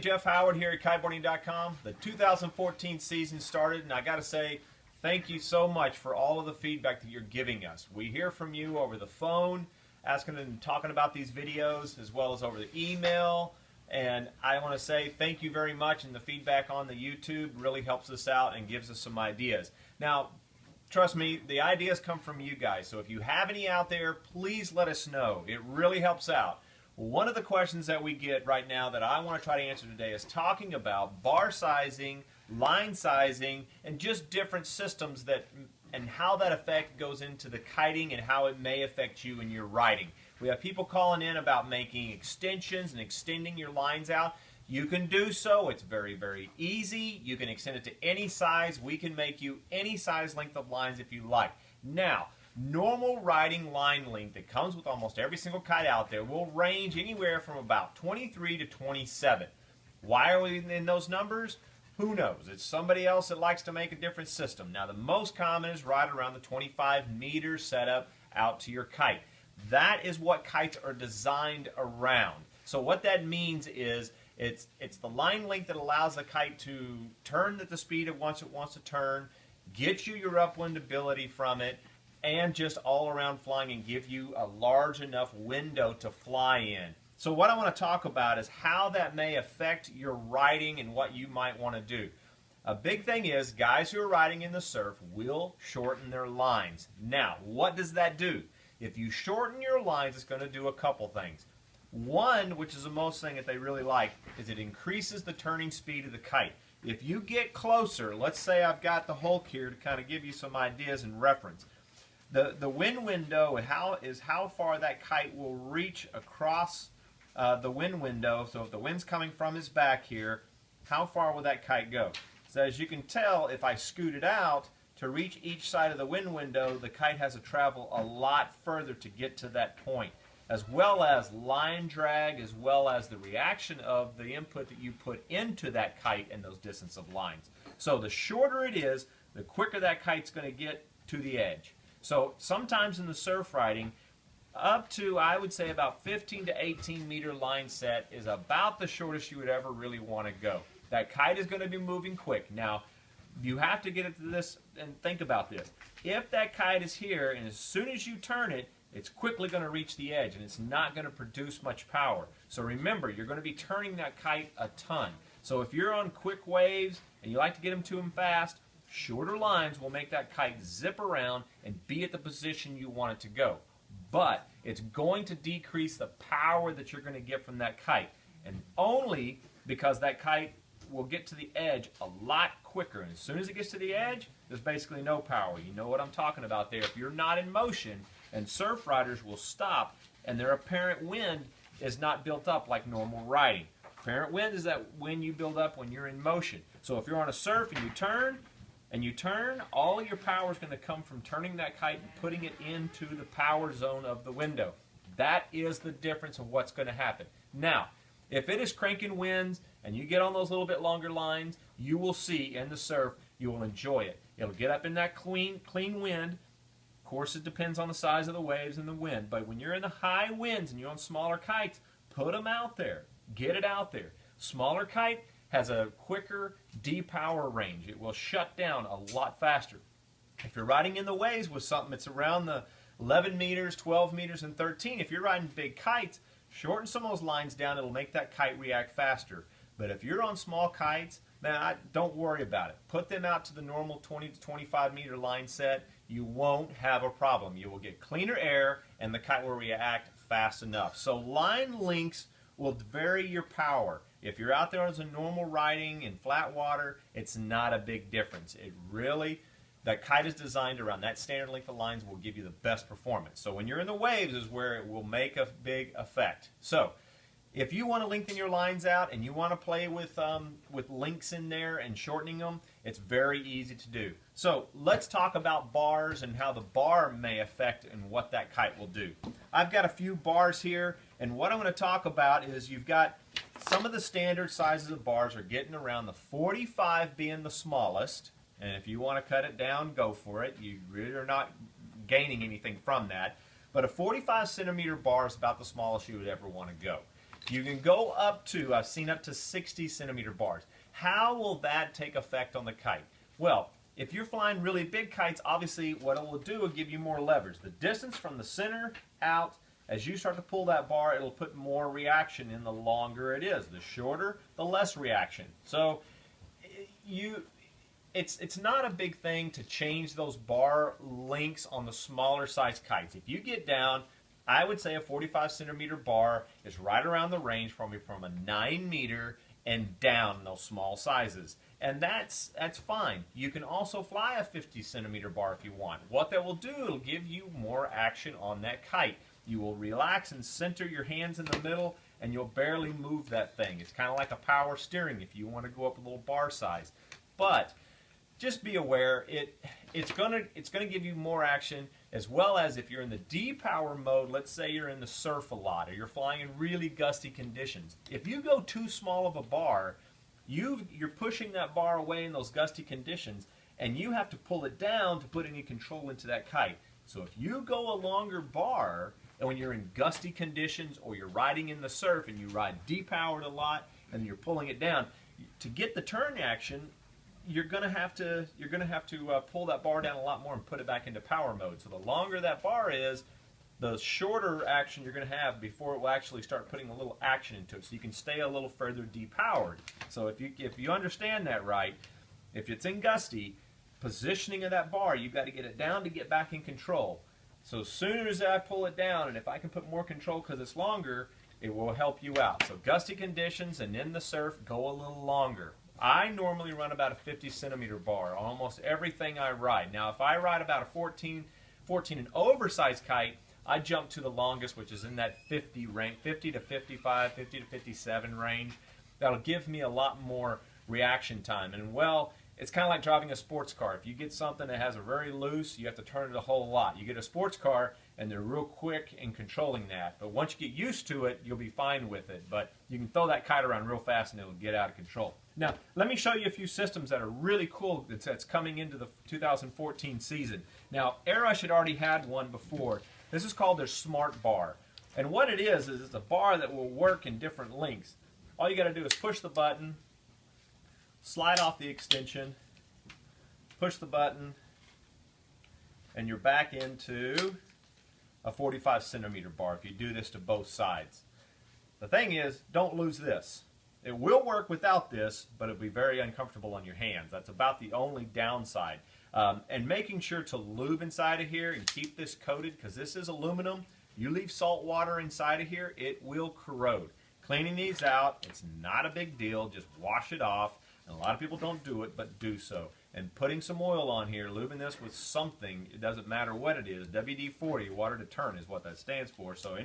Jeff Howard here at Kiteboarding.com. The 2014 season started, and I got to say, thank you so much for all of the feedback that you're giving us. We hear from you over the phone, asking and talking about these videos, as well as over the email. And I want to say thank you very much, and the feedback on the YouTube really helps us out and gives us some ideas. Now, trust me, the ideas come from you guys, so if you have any out there, please let us know. It really helps out. One of the questions that we get right now that I want to try to answer today is talking about bar sizing, line sizing, and just different systems that and how that effect goes into the kiting and how it may affect you in your riding. We have people calling in about making extensions and extending your lines out. You can do so. It's very, very easy. You can extend it to any size. We can make you any size length of lines if you like. Now, normal riding line length that comes with almost every single kite out there will range anywhere from about 23 to 27. Why are we in those numbers? Who knows? It's somebody else that likes to make a different system. Now, the most common is right around the 25 meter setup out to your kite. That is what kites are designed around. So what that means is it's the line length that allows the kite to turn at the speed it wants to turn, get you your upwind ability from it, and just all around flying and give you a large enough window to fly in. So what I want to talk about is how that may affect your riding and what you might want to do. A big thing is guys who are riding in the surf will shorten their lines. Now, what does that do? If you shorten your lines, it's going to do a couple things. One, which is the most thing that they really like, is it increases the turning speed of the kite. If you get closer, let's say I've got the Hulk here to kind of give you some ideas and reference. The wind window is how far that kite will reach across the wind window. So if the wind's coming from his back here, how far will that kite go? So as you can tell, if I scoot it out to reach each side of the wind window, the kite has to travel a lot further to get to that point, as well as line drag, as well as the reaction of the input that you put into that kite and those distance of lines. So the shorter it is, the quicker that kite's going to get to the edge. So sometimes in the surf riding, up to, I would say, about 15 to 18 meter line set is about the shortest you would ever really want to go. That kite is going to be moving quick. Now, you have to get into this and think about this. If that kite is here, and as soon as you turn it, it's quickly going to reach the edge, and it's not going to produce much power. So remember, you're going to be turning that kite a ton. So if you're on quick waves and you like to get them to them fast, shorter lines will make that kite zip around and be at the position you want it to go. But it's going to decrease the power that you're going to get from that kite. And only because that kite will get to the edge a lot quicker. And as soon as it gets to the edge, there's basically no power. You know what I'm talking about there. If you're not in motion, and surf riders will stop, and their apparent wind is not built up like normal riding. Apparent wind is that wind you build up when you're in motion. So if you're on a surf and you turn, all of your power is going to come from turning that kite and putting it into the power zone of the window. That is the difference of what's going to happen. Now, if it is cranking winds and you get on those little bit longer lines, you will see in the surf, you will enjoy it. It'll get up in that clean wind. Of course, it depends on the size of the waves and the wind, but when you're in the high winds and you're on smaller kites, put them out there. Get it out there. Smaller kite has a quicker depower range. It will shut down a lot faster. If you're riding in the waves with something that's around the 11 meters, 12 meters, and 13, if you're riding big kites, shorten some of those lines down. It'll make that kite react faster. But if you're on small kites, man, don't worry about it. Put them out to the normal 20 to 25 meter line set. You won't have a problem. You will get cleaner air, and the kite will react fast enough. So line lengths will vary your power. If you're out there as a normal riding in flat water, it's not a big difference. That kite is designed around that standard length of lines will give you the best performance. So when you're in the waves is where it will make a big effect. So if you want to lengthen your lines out and you want to play with links in there and shortening them, it's very easy to do. So let's talk about bars and how the bar may affect and what that kite will do. I've got a few bars here, and what I'm going to talk about is you've got some of the standard sizes of bars are getting around the 45 being the smallest, and if you want to cut it down, go for it. You really are not gaining anything from that. But a 45 centimeter bar is about the smallest you would ever want to go. You can go up to, I've seen up to 60 centimeter bars. How will that take effect on the kite? Well, if you're flying really big kites, obviously what it will do will give you more leverage. The distance from the center out, as you start to pull that bar, it'll put more reaction in the longer it is. The shorter, the less reaction. So it's not a big thing to change those bar lengths on the smaller size kites. If you get down, I would say a 45 centimeter bar is right around the range from a 9 meter and down in those small sizes. And that's fine. You can also fly a 50 centimeter bar if you want. What that will do, it'll give you more action on that kite. You will relax and center your hands in the middle, and you'll barely move that thing. It's kind of like a power steering if you want to go up a little bar size. But just be aware, it's gonna give you more action, as well as if you're in the D-power mode. Let's say you're in the surf a lot, or you're flying in really gusty conditions. If you go too small of a bar, you're pushing that bar away in those gusty conditions, and you have to pull it down to put any control into that kite. So if you go a longer bar, and when you're in gusty conditions, or you're riding in the surf and you ride D-powered a lot, and you're pulling it down, to get the turn action, you're gonna have to pull that bar down a lot more and put it back into power mode. So the longer that bar is, the shorter action you're going to have before it will actually start putting a little action into it. So you can stay a little further depowered. So if you understand that right, if it's in gusty, positioning of that bar, you've got to get it down to get back in control. So as soon as I pull it down, and if I can put more control because it's longer, it will help you out. So gusty conditions and in the surf, go a little longer. I normally run about a 50 centimeter bar on almost everything I ride. Now if I ride about a 14 and oversized kite, I jump to the longest, which is in that 50 range, 50 to 55, 50 to 57 range. That'll give me a lot more reaction time. And well, it's kind of like driving a sports car. If you get something that has a very loose, you have to turn it a whole lot. You get a sports car, and they're real quick in controlling that. But once you get used to it, you'll be fine with it. But you can throw that kite around real fast, and it'll get out of control. Now, let me show you a few systems that are really cool that's coming into the 2014 season. Now, Airush had already had one before. This is called their Smart Bar. And what it is it's a bar that will work in different lengths. All you got to do is push the button, slide off the extension, push the button, and you're back into a 45 centimeter bar if you do this to both sides. The thing is, don't lose this. It will work without this, but it'll be very uncomfortable on your hands. That's about the only downside. And making sure to lube inside of here and keep this coated, because this is aluminum. You leave salt water inside of here, it will corrode. Cleaning these out, it's not a big deal. Just wash it off. And a lot of people don't do it, but do so. And putting some oil on here, lubing this with something, it doesn't matter what it is. WD-40, water deterrent, is what that stands for. So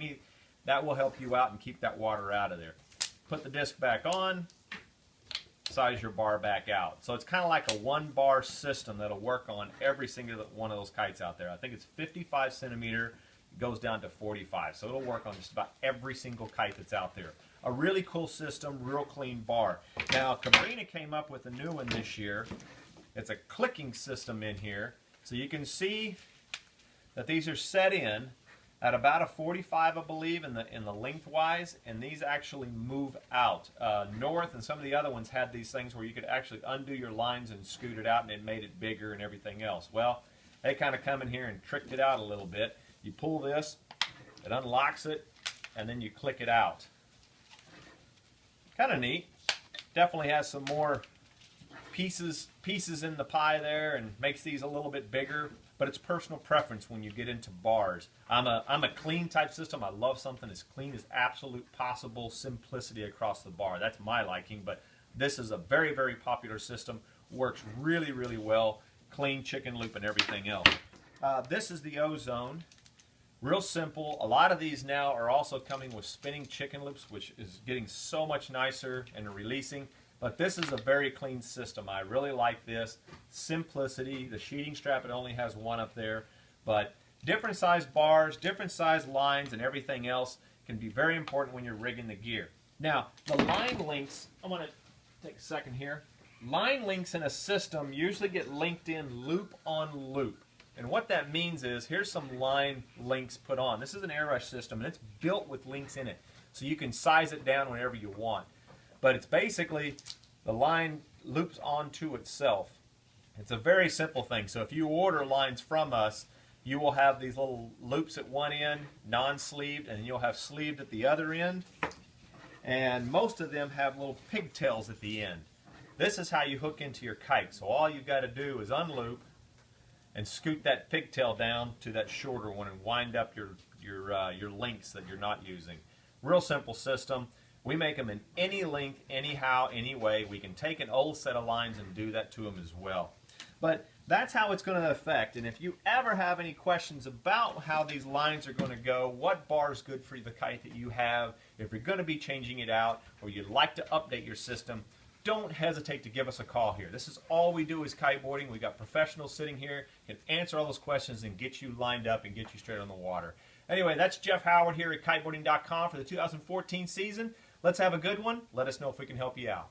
that will help you out and keep that water out of there. Put the disc back on, size your bar back out. So it's kind of like a one bar system that'll work on every single one of those kites out there. I think it's 55 centimeter, it goes down to 45. So it'll work on just about every single kite that's out there. A really cool system, real clean bar. Now, Cabrini came up with a new one this year. It's a clicking system in here. So you can see that these are set in at about a 45, I believe, in the lengthwise, and these actually move out. North and some of the other ones had these things where you could actually undo your lines and scoot it out, and it made it bigger and everything else. Well, they kind of come in here and tricked it out a little bit. You pull this, it unlocks it, and then you click it out. Kind of neat. Definitely has some more pieces in the pie there, and makes these a little bit bigger. But it's personal preference when you get into bars. I'm a clean type system. I love something as clean as absolute possible, simplicity across the bar. That's my liking, but this is a very, very popular system. Works really, really well. Clean chicken loop and everything else. This is the Ozone. Real simple. A lot of these now are also coming with spinning chicken loops, which is getting so much nicer and releasing. But this is a very clean system. I really like this. Simplicity. The sheeting strap, it only has one up there. But different size bars, different size lines, and everything else can be very important when you're rigging the gear. Now, the line links, I want to take a second here. Line links in a system usually get linked in loop on loop. And what that means is, here's some line links put on. This is an Airush system, and it's built with links in it. so you can size it down whenever you want. But it's basically the line loops onto itself. It's a very simple thing. So if you order lines from us, you will have these little loops at one end, non-sleeved, and you'll have sleeved at the other end. And most of them have little pigtails at the end. This is how you hook into your kite. So all you've got to do is unloop and scoot that pigtail down to that shorter one and wind up your links that you're not using. Real simple system. We make them in any length, anyhow, any way. We can take an old set of lines and do that to them as well. But that's how it's going to affect. And if you ever have any questions about how these lines are going to go, what bar is good for the kite that you have, if you're going to be changing it out, or you'd like to update your system, don't hesitate to give us a call here. This is all we do is kiteboarding. We've got professionals sitting here who can answer all those questions and get you lined up and get you straight on the water. Anyway, that's Jeff Howard here at Kiteboarding.com for the 2014 season. Let's have a good one. Let us know if we can help you out.